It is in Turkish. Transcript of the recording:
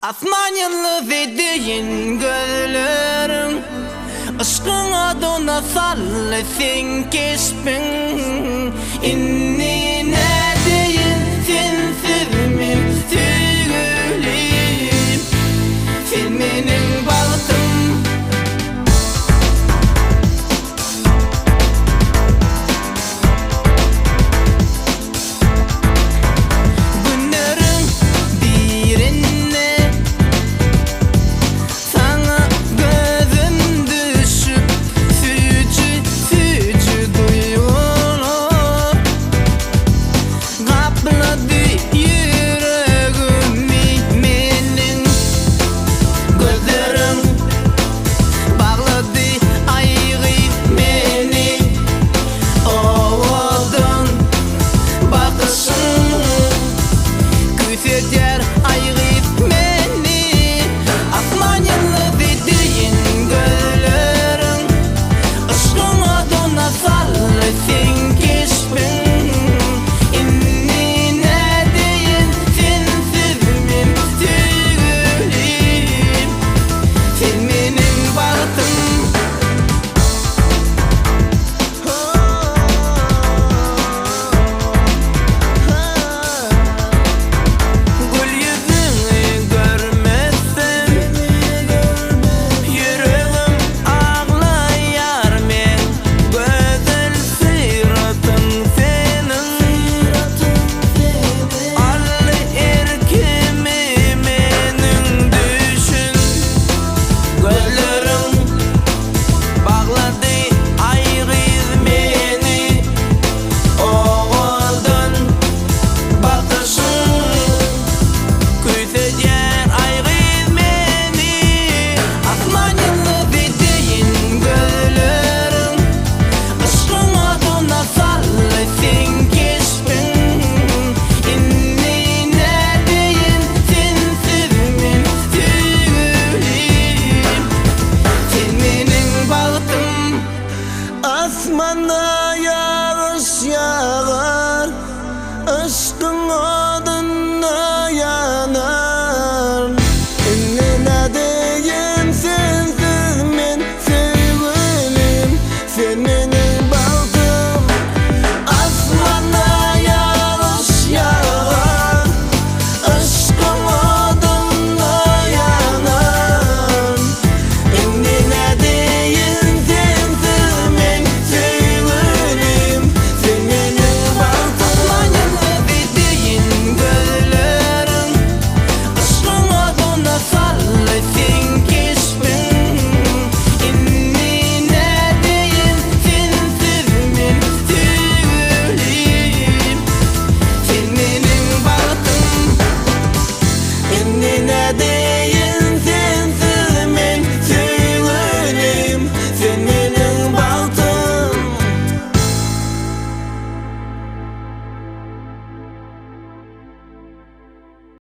Asmanyalı ve deyin göllerim Aşkına dona sallesin keşfin İnni ne deyin sensizimin tügülüm Filminin balıtım Asmanda yağış yağar, aşkın odunla yanar. Ne diyeyim sensiz men sevgilim, sen benim baldım. Asmanda yağış yağar, aşkın odunla yanar. Ne diyeyim sensiz men sevgilim, sen benim baldım. Asmanyalı ve deyin göllerim Aşkına dona sallesin keşfin İnni ne deyin sensizimin tügülüm Filminin balıtım Ne diyeyim